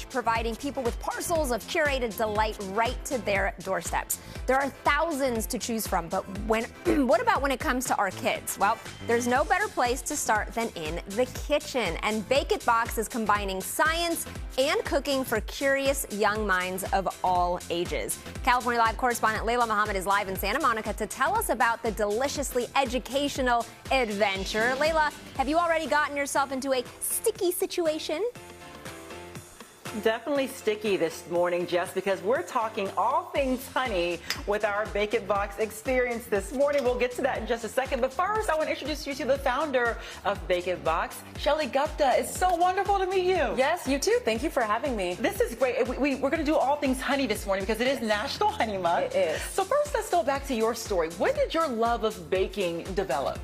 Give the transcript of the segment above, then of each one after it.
providing people with parcels of curated delight right to their doorsteps. There are thousands to choose from, but what about when it comes to our kids? Well, there's no better place to start than in the kitchen, and BāKIT Box is combining science and cooking for curious young minds of all ages. California Live correspondent Layla Muhammad is live in Santa Monica to tell us about the deliciously educational adventure. Layla, have you already gotten yourself into a sticky situation? Definitely sticky this morning, Jess, because we're talking all things honey with our BāKIT Box experience this morning. We'll get to that in just a second. But first, I want to introduce you to the founder of BāKIT Box, Shelley Gupta. It's so wonderful to meet you. Yes, you too. Thank you for having me. This is great. We're going to do all things honey this morning because it is National Honey Month. It is. So first, let's go back to your story. When did your love of baking develop?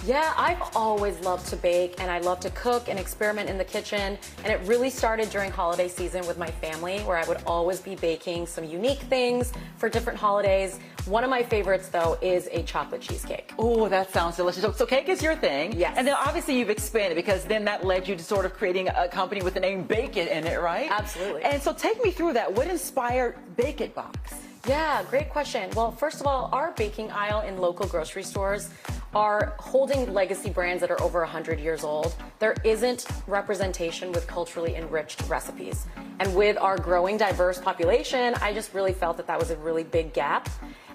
Yeah, I've always loved to bake, and I love to cook and experiment in the kitchen. And it really started during holiday season with my family, where I would always be baking some unique things for different holidays. One of my favorites, though, is a chocolate cheesecake. Oh, that sounds delicious. So cake is your thing. Yes. And then obviously you've expanded, because then that led you to sort of creating a company with the name BāKIT in it, right? Absolutely. And so take me through that. What inspired BāKIT Box? Yeah, great question. Well, first of all, our baking aisle in local grocery stores are holding legacy brands that are over 100 years old. There isn't representation with culturally enriched recipes. And with our growing diverse population, I just really felt that that was a really big gap.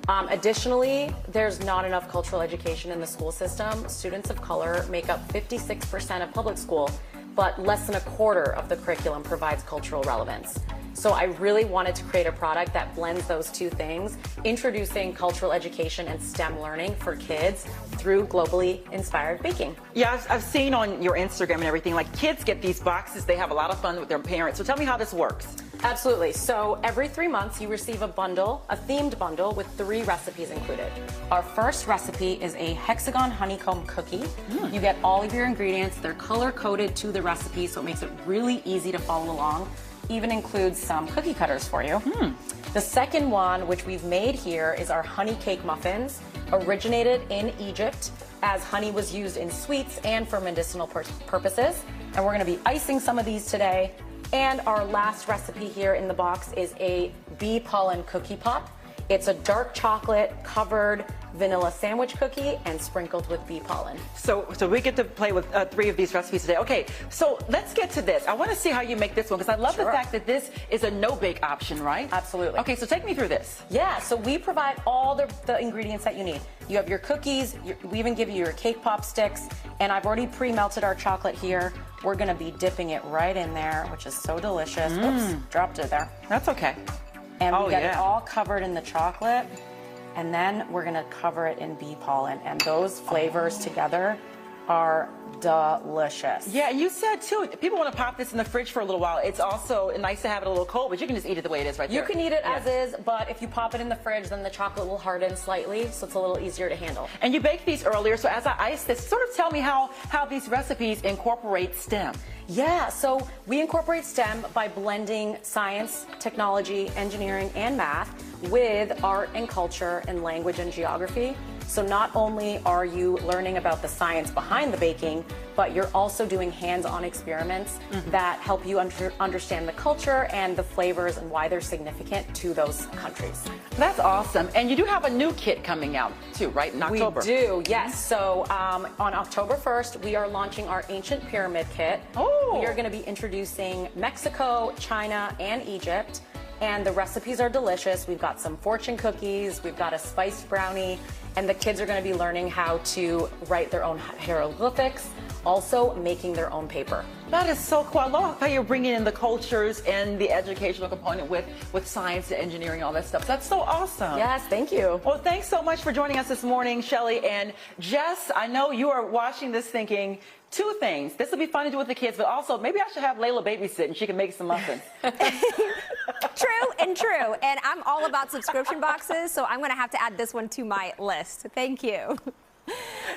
Additionally, there's not enough cultural education in the school system. Students of color make up 56% of public school, but less than a quarter of the curriculum provides cultural relevance. So I really wanted to create a product that blends those two things, introducing cultural education and STEM learning for kids through globally inspired baking. Yeah, I've seen on your Instagram and everything, like kids get these boxes, they have a lot of fun with their parents. So tell me how this works. Absolutely. So every 3 months you receive a bundle, a themed bundle with 3 recipes included. Our first recipe is a hexagon honeycomb cookie. You get all of your ingredients, they're color coded to the recipe, so it makes it really easy to follow along. Even includes some cookie cutters for you. The second one, which we've made here, is our honey cake muffins, originated in Egypt, as honey was used in sweets and for medicinal purposes. And we're going to be icing some of these today. And our last recipe here in the box is a bee pollen cookie pop. It's a dark chocolate covered vanilla sandwich cookie and sprinkled with bee pollen. So we get to play with 3 of these recipes today. Okay, so let's get to this. I want to see how you make this one, because I love the fact that this is a no-bake option, right? Absolutely. Okay, so take me through this. Yeah, so we provide all the ingredients that you need. You have your cookies, we even give you your cake pop sticks, and I've already pre-melted our chocolate here. We're going to be dipping it right in there, which is so delicious. Oops, dropped it there. That's okay. And we got it all covered in the chocolate. And then we're going to cover it in bee pollen. And those flavors together are delicious. Yeah, you said too, people want to pop this in the fridge for a little while. It's also nice to have it a little cold, but you can just eat it the way it is right there. You can eat it as is, but if you pop it in the fridge, then the chocolate will harden slightly, so it's a little easier to handle. And you baked these earlier, so as I ice this, sort of tell me how these recipes incorporate STEM. Yeah, so we incorporate STEM by blending science, technology, engineering, and math with art and culture and language and geography. So not only are you learning about the science behind the baking, but you're also doing hands-on experiments that help you understand the culture and the flavors and why they're significant to those countries. That's awesome. And you do have a new kit coming out too, right, in October? We do, yes. So on October 1st, we are launching our Ancient Pyramid Kit. Oh. We are going to be introducing Mexico, China, and Egypt. And the recipes are delicious. We've got some fortune cookies, we've got a spiced brownie, and the kids are going to be learning how to write their own hieroglyphics, also making their own paper. That is so cool. I love how you're bringing in the cultures and the educational component with science and engineering, all that stuff. That's so awesome. Yes, thank you. Well, thanks so much for joining us this morning, Shelley. And Jess, I know you are watching this thinking 2 things. This will be fun to do with the kids, but also maybe I should have Layla babysit and she can make some muffins. True and true. And I'm all about subscription boxes, so I'm going to have to add this one to my list. Thank you.